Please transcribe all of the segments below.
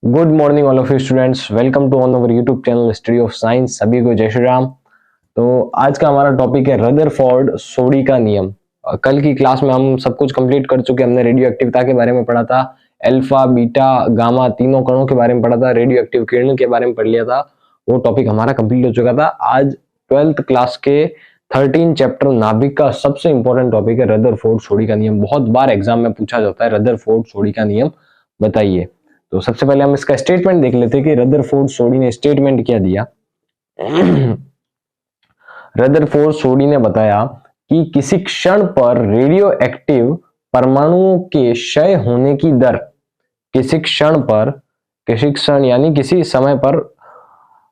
Good morning all of you students, welcome to on our YouTube channel study of science. सभी को जय श्री राम। तो आज का हमारा टॉपिक है रदरफोर्ड सोडी का नियम। कल की क्लास में हम सब कुछ कंप्लीट कर चुके। हमने रेडियो एक्टिविटी के बारे में पढ़ा था, अल्फा बीटा गामा तीनों कणों के बारे में पढ़ा था, रेडियो एक्टिव किरण के बारे में पढ़ लिया था। वो टॉपिक हमारा कंप्लीट हो चुका था। आज 12th क्लास के 13 चैप्टर नाभिक का सबसे इंपॉर्टेंट टॉपिक है रदरफोर्ड सोडी का नियम। बहुत बार एग्जाम में पूछा जाता है रदरफोर्ड सोडी का नियम बताइए। तो सबसे पहले हम इसका स्टेटमेंट देख लेते हैं कि रदरफोर्ड सोडी ने स्टेटमेंट क्या दिया। रदरफोर्ड सोडी ने बताया कि किसी क्षण पर रेडियो एक्टिव परमाणुओं के क्षय होने की दर, किसी क्षण यानी किसी समय पर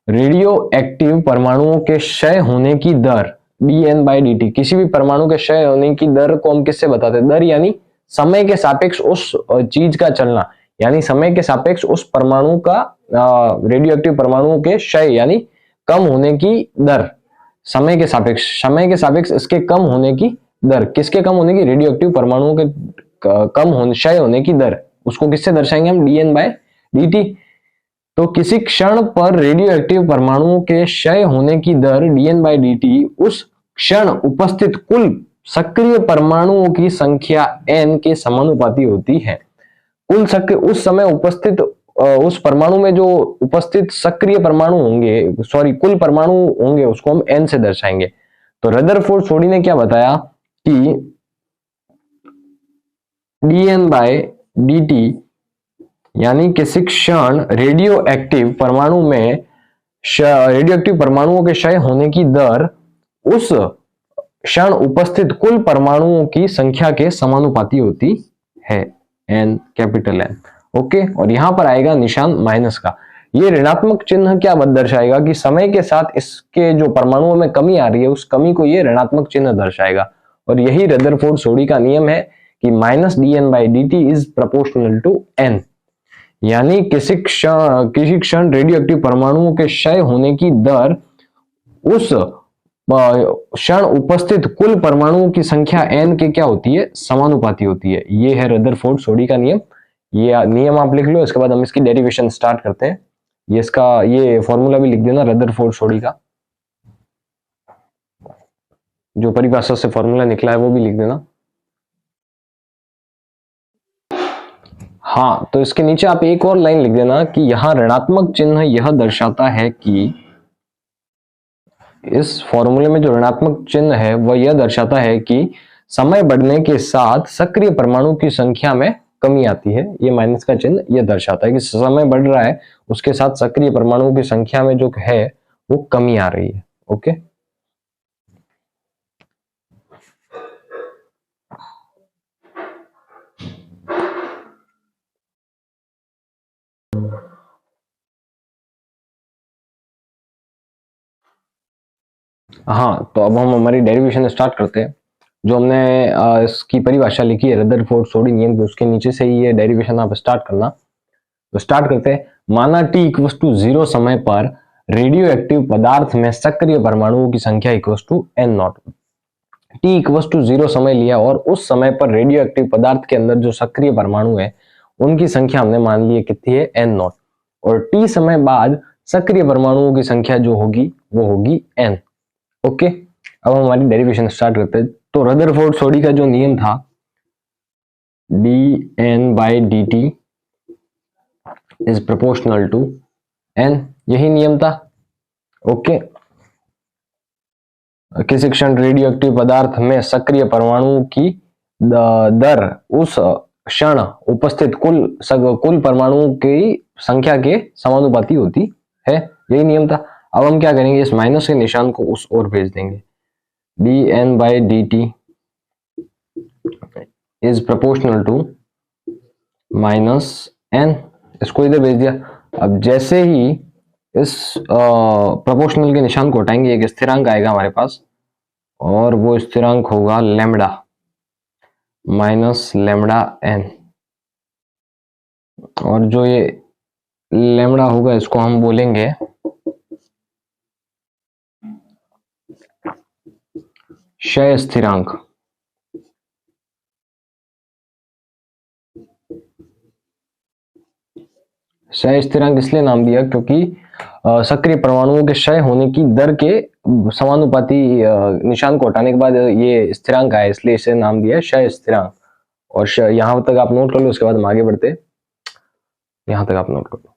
रेडियो एक्टिव परमाणुओं के क्षय होने की दर dN/dt, किसी भी परमाणु के क्षय होने की दर को हम किससे बताते हैं? दर यानी समय के सापेक्ष उस चीज का चलना, यानी समय के सापेक्ष उस परमाणु का रेडियो एक्टिव परमाणुओं के क्षय यानी कम होने की दर, समय के सापेक्ष इसके कम होने की दर, किसके कम होने की? रेडियो एक्टिव परमाणुओं के कम होने क्षय होने की दर, उसको किससे दर्शाएंगे हम? dN/dt। तो किसी क्षण पर रेडियो एक्टिव परमाणुओं के क्षय होने की दर dN/dt उस क्षण उपस्थित कुल सक्रिय परमाणुओं की संख्या n के समानुपाती होती है। कुल सक्रिय उस समय उपस्थित उस परमाणु में जो उपस्थित सक्रिय परमाणु होंगे, कुल परमाणु होंगे, उसको हम n से दर्शाएंगे। तो रदरफोर्ड सोडी ने क्या बताया कि dN/dt यानी किसी क्षण रेडियो एक्टिव परमाणुओं के क्षय होने की दर उस क्षण उपस्थित कुल परमाणुओं की संख्या के समानुपाती होती है, n, कैपिटल N। ओके, और यहां पर आएगा निशान माइनस का। ये ऋणात्मक चिन्ह क्या दर्शाएगा कि समय के साथ इसके जो परमाणुओं में कमी आ रही है, उस कमी को ये ऋणात्मक चिन्ह दर्शाएगा। और यही रदरफोर्ड सोडी का नियम है कि -dN/dt is proportional to n, यानी किसी क्षण रेडियो एक्टिव परमाणुओं के क्षय होने की दर उस क्षण उपस्थित कुल परमाणुओं की संख्या n के क्या होती है? समानुपाती होती है। ये है रदरफोर्ड सोडी का नियम। ये नियम आप लिख लो, इसके बाद हम इसकी डेरिवेशन स्टार्ट करते हैं। ये फॉर्मूला भी लिख देना रदरफोर्ड सोडी का, जो परिभाषा से फॉर्मूला निकला है वो भी लिख देना। हाँ, तो इसके नीचे आप एक और लाइन लिख देना कि यहां ऋणात्मक चिन्ह यह दर्शाता है कि इस फॉर्मूले में जो ऋणात्मक चिन्ह है वह यह दर्शाता है कि समय बढ़ने के साथ सक्रिय परमाणु की संख्या में कमी आती है। ये माइनस का चिन्ह यह दर्शाता है कि समय बढ़ रहा है, उसके साथ सक्रिय परमाणुओं की संख्या में जो है वो कमी आ रही है। ओके, हाँ, तो अब हम हमारी डेरिवेशन स्टार्ट करते हैं। जो हमने इसकी परिभाषा लिखी है रदरफोर्ड सोडी नियम की, उसके नीचे से ही ये डेरिवेशन आप स्टार्ट करना। तो स्टार्ट करते हैं। माना t=0 समय पर रेडियो एक्टिव पदार्थ में सक्रिय परमाणुओं की संख्या n0। t=0 समय लिया और उस समय पर रेडियो एक्टिव पदार्थ के अंदर जो सक्रिय परमाणु है उनकी संख्या हमने मान ली है कितनी है? n0। और t समय बाद सक्रिय परमाणुओं की संख्या जो होगी वो होगी n। ओके, अब हम हमारी डेरिवेशन स्टार्ट करते हैं। तो रदरफोर्ड सोडी का जो नियम था dN/dt is proportional to n, यही नियम था। ओके, किसी क्षण रेडियो एक्टिव पदार्थ में सक्रिय परमाणुओं की दर उस क्षण उपस्थित कुल परमाणुओं की संख्या के समानुपाती होती है, यही नियम था। अब हम क्या करेंगे? इस माइनस के निशान को उस ओर भेज देंगे। dN/dt is proportional to -n, इसको इधर भेज दिया। अब जैसे ही इस प्रोपोर्शनल के निशान को हटाएंगे, एक स्थिरांक आएगा हमारे पास और वो स्थिरांक होगा लैम्बडा -λn। और जो ये लैम्बडा होगा इसको हम बोलेंगे क्षय स्थिरांक। क्षय स्थिरांक इसलिए नाम दिया क्योंकि सक्रिय परमाणुओं के क्षय होने की दर के समानुपाती निशान को हटाने के बाद ये स्थिरांक आया, इसलिए इसे नाम दिया क्षय स्थिरांक। और यहां तक आप नोट कर लो, उसके बाद हम आगे बढ़ते। यहां तक आप नोट कर लो।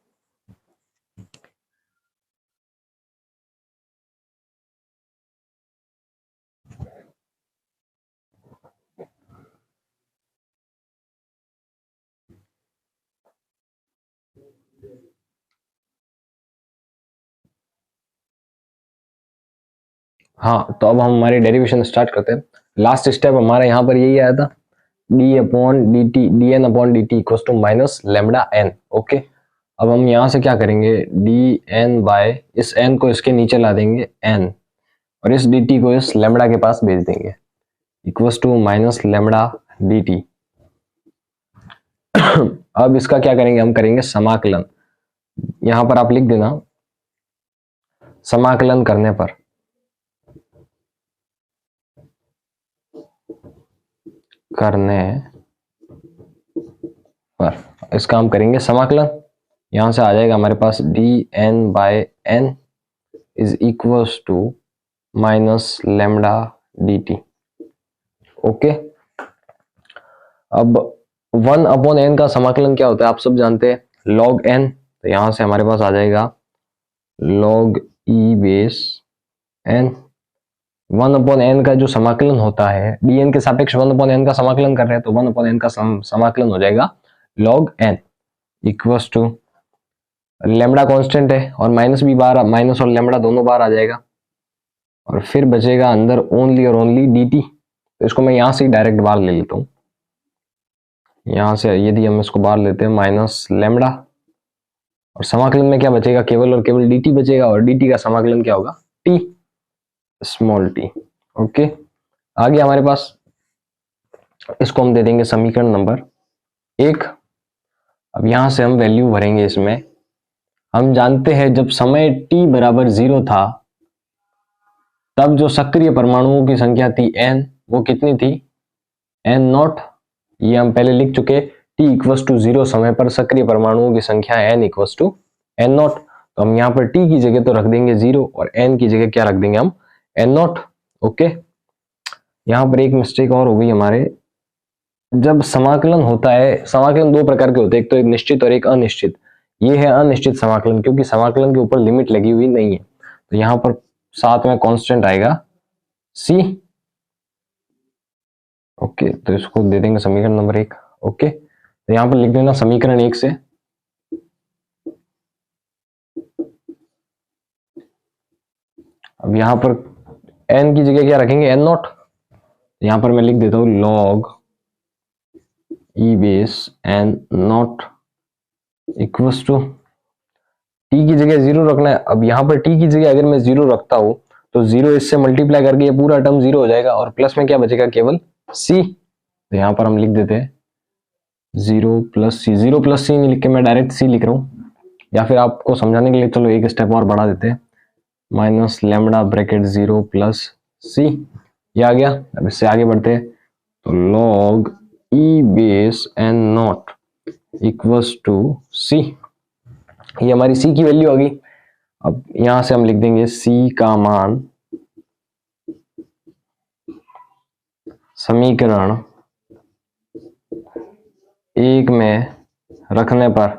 हाँ, तो अब हम हमारी डेरिवेशन स्टार्ट करते हैं। लास्ट स्टेप हमारा यहाँ पर यही आया था, D upon D T, D N upon D T equals to minus lambda N. Okay, अब हम यहाँ से क्या करेंगे, डी एन बाय इस एन को इसके नीचे ला देंगे एन, और इस डी टी को इस लेमडा के पास भेज देंगे, equals to minus lambda D T. अब इसका क्या करेंगे, हम करेंगे समाकलन। यहां पर आप लिख देना, समाकलन करने पर इसका हम करेंगे समाकलन। यहां से आ जाएगा हमारे पास D N by N is equals to minus lambda D T. Okay, अब 1 अपॉन एन का समाकलन क्या होता है आप सब जानते हैं, लॉग एन। तो यहां से हमारे पास आ जाएगा log E base N. 1 upon N का जो समाकलन होता है, डी एन के सापेक्ष 1 अपॉन एन का समाकलन कर रहे हैं, तो 1 अपॉन एन का समाकलन हो जाएगा log N equals to, lambda constant है और माइनस भी बाहर, माइनस और लेमडा दोनों बाहर आ जाएगा, और फिर बचेगा अंदर ओनली और ओनली डी टी। तो इसको मैं यहां से डायरेक्ट बाहर ले लेता हूं। यहां से यदि हम इसको बाहर लेते हैं माइनस लेमडा, और समाकलन में क्या बचेगा, केवल और केवल डी टी बचेगा, और डी टी का समाकलन क्या होगा, टी स्मॉल टी। ओके, आगे हमारे पास इसको हम दे देंगे समीकरण नंबर 1। अब यहां से हम वैल्यू भरेंगे इसमें। हम जानते हैं जब समय t बराबर 0 था तब जो सक्रिय परमाणुओं की संख्या थी n, वो कितनी थी, n नॉट। ये हम पहले लिख चुके, t इक्वल्स टू 0 समय पर सक्रिय परमाणुओं की संख्या n equals to n naught. तो हम यहाँ पर t की जगह तो रख देंगे 0 और n की जगह क्या रख देंगे हम, n नॉट। ओके, यहाँ पर एक मिस्टेक और हो गई हमारे। जब समाकलन होता है, समाकलन दो प्रकार के होते हैं, एक तो एक निश्चित और एक अनिश्चित। ये है अनिश्चित समाकलन, क्योंकि समाकलन के ऊपर लिमिट लगी हुई नहीं है। तो यहाँ पर साथ में कांस्टेंट आएगा c। ओके, तो इसको दे देंगे समीकरण नंबर 1। ओके, तो यहाँ पर लिख देना समीकरण 1 से अब यहाँ पर n की जगह क्या रखेंगे, n नॉट। यहाँ पर मैं लिख देता हूँ log e base n naught equals to, t की जगह 0 रखना है। अब यहाँ पर t की जगह अगर मैं 0 रखता हूं तो 0 इससे मल्टीप्लाई करके ये पूरा टर्म 0 हो जाएगा, और प्लस में क्या बचेगा, केवल c। तो यहाँ पर हम लिख देते हैं 0 प्लस सी। 0 प्लस सी नहीं लिख के मैं डायरेक्ट c लिख रहा हूँ, या फिर आपको समझाने के लिए चलो एक स्टेप और बढ़ा देते हैं, माइनस लेमडा ब्रैकेट 0 प्लस सी। ये आ गया। अब इससे आगे बढ़ते हैं, तो log e base n naught equals to c। ये हमारी c की वैल्यू आ गई। अब यहां से हम लिख देंगे c का मान समीकरण 1 में रखने पर,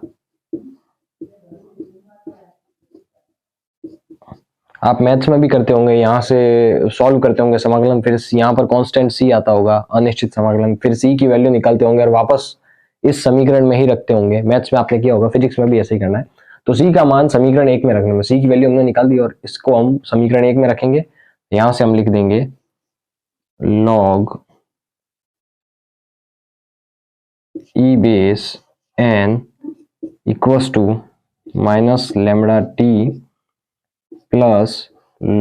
आप मैथ्स में भी करते होंगे, यहां से सॉल्व करते होंगे समाकलन, फिर यहाँ पर कांस्टेंट c आता होगा, अनिश्चित समाकलन, फिर c की वैल्यू निकालते होंगे और वापस इस समीकरण में ही रखते होंगे। मैथ्स में आपने किया होगा, फिजिक्स में भी ऐसे ही करना है। तो c का मान समीकरण 1 में रखने में, c की वैल्यू हमने निकाल दी और इसको हम समीकरण 1 में रखेंगे। यहां से हम लिख देंगे log e base n equals to minus lambda t plus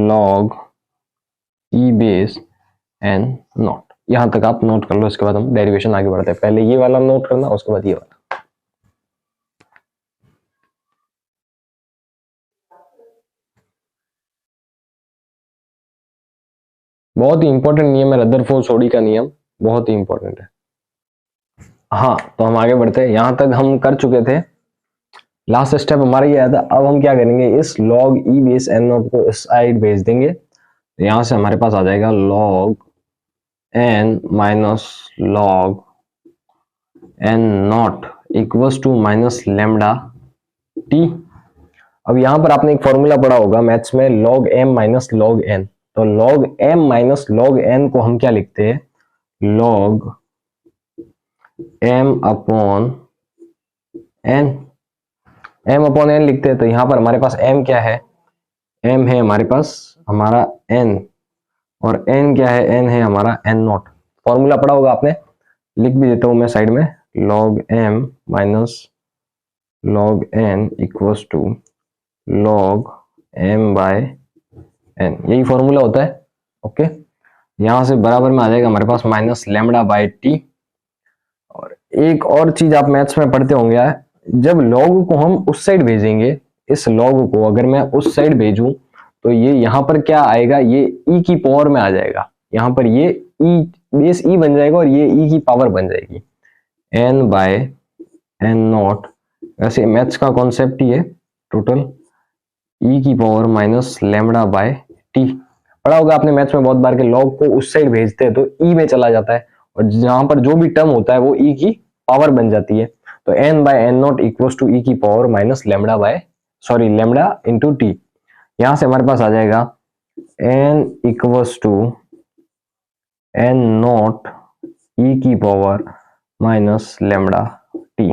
log e base n naught. यहां तक आप नोट कर लो, इसके बाद हम डेरिवेशन आगे बढ़ते हैं। पहले ये वाला नोट करना, उसके बाद ये वाला। बहुत ही इंपॉर्टेंट नियम है रदरफोर्ड सोडी का नियम, बहुत ही इंपॉर्टेंट है। हाँ, तो हम आगे बढ़ते हैं। यहां तक हम कर चुके थे लास्ट स्टेप हमारा ये आया था। अब हम क्या करेंगे, इस log e base n not को इस साइड भेज देंगे, तो यहां से हमारे पास आ जाएगा log n minus log n naught equals to minus lambda t। अब यहां पर आपने एक फॉर्मूला पढ़ा होगा मैथ्स में, log m minus log n। तो log m minus log n को हम क्या लिखते हैं, log m upon n, m upon n लिखते हैं। तो यहां पर हमारे पास m क्या है, m है हमारे पास हमारा n, और n क्या है, n है हमारा n नॉट। फॉर्मूला पढ़ा होगा आपने, लिख भी देता हूं मैं साइड में, log m minus log n equals to log m by n, यही फॉर्मूला होता है। ओके, यहां से बराबर में आ जाएगा हमारे पास माइनस लेमडा बाय टी। और एक और चीज आप मैथ्स में पढ़ते होंगे, जब log को हम उस साइड भेजेंगे, इस log को अगर मैं उस साइड भेजूं तो ये यहाँ पर क्या आएगा, ये e की पावर में आ जाएगा। यहाँ पर ये e बेस e बन जाएगा और ये e की पावर बन जाएगी n बाय n नॉट। वैसे मैथ्स का कॉन्सेप्ट ही है टोटल, e की power minus lambda bye T. पढ़ा होगा आपने मैथ्स में बहुत बार के log को उस साइड भेजते हैं तो e में चला जाता है, और जहां पर जो भी टर्म होता है वो e की पावर बन जाती है। तो n by n naught equals to e की power minus lambda by lambda into T. यहां से हमारे पास आ जाएगा n equals to n naught e की पावर माइनस लेमडा टी।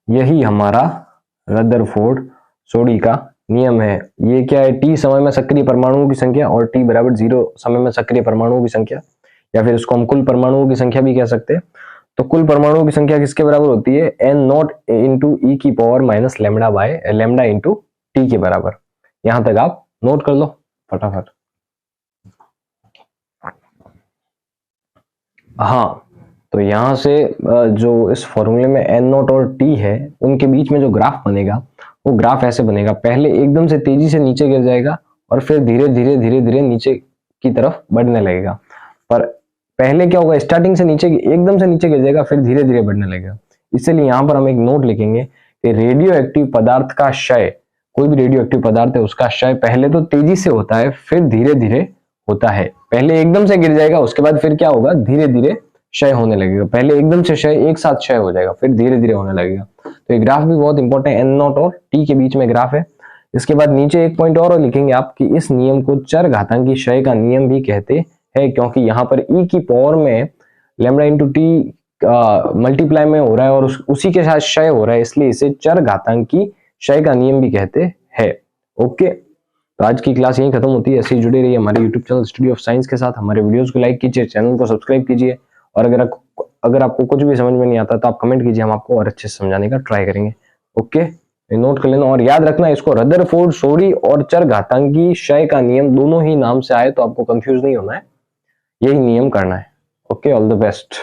यही हमारा रदरफोर्ड सोडी का नियम है। ये क्या है, t समय में सक्रिय परमाणुओं की संख्या और t बराबर 0 समय में सक्रिय परमाणुओं की संख्या, या फिर इसको हम कुल परमाणुओं की संख्या भी कह सकते हैं। तो कुल परमाणुओं की संख्या किसके बराबर होती है, n नॉट इंटू e की power minus lambda by lambda into T के बराबर। यहां तक आप नोट कर लो फटाफट। हाँ, तो यहां से जो इस फॉर्मूले में n नॉट और t है उनके बीच में जो ग्राफ बनेगा वो ग्राफ ऐसे बनेगा, पहले एकदम से तेजी से नीचे गिर जाएगा और फिर धीरे धीरे धीरे धीरे नीचे की तरफ बढ़ने लगेगा। पर पहले क्या होगा, स्टार्टिंग से नीचे एकदम से नीचे गिर जाएगा फिर धीरे धीरे बढ़ने लगेगा। इसलिए यहाँ पर हम एक नोट लिखेंगे कि रेडियो एक्टिव पदार्थ का क्षय, कोई भी रेडियो एक्टिव पदार्थ है उसका क्षय पहले तो तेजी से होता है फिर धीरे धीरे होता है। पहले एकदम से गिर जाएगा, उसके बाद फिर क्या होगा, धीरे धीरे क्षय होने लगेगा। पहले एकदम से क्षय, एक साथ क्षय हो जाएगा, फिर धीरे धीरे होने लगेगा। तो ये ग्राफ भी बहुत इंपॉर्टेंट है, एन नॉट और टी के बीच में ग्राफ है। इसके बाद नीचे एक पॉइंट और लिखेंगे आप कि इस नियम को चर घातांकी क्षय का नियम भी कहते हैं, क्योंकि यहाँ पर ई की पावर में लेमडा इंटू टी मल्टीप्लाई में हो रहा है और उसी के साथ क्षय हो रहा है, इसलिए इसे चर घातांकी क्षय का नियम भी कहते हैं। ओके, तो आज की क्लास यहीं खत्म होती है। ऐसे ही जुड़े रहिए हमारे YouTube channel study of science के साथ। हमारे वीडियोस को लाइक कीजिए, चैनल को सब्सक्राइब कीजिए, और अगर आपको कुछ भी समझ में नहीं आता तो आप कमेंट कीजिए, हम आपको और अच्छे से समझाने का ट्राई करेंगे। ओके, नोट कर लेना और याद रखना इसको, रदरफोर्ड सोडी और चर घातांकी क्षय का नियम दोनों ही नाम से आए तो आपको कंफ्यूज नहीं होना है, यही नियम करना है। Okay, all the best.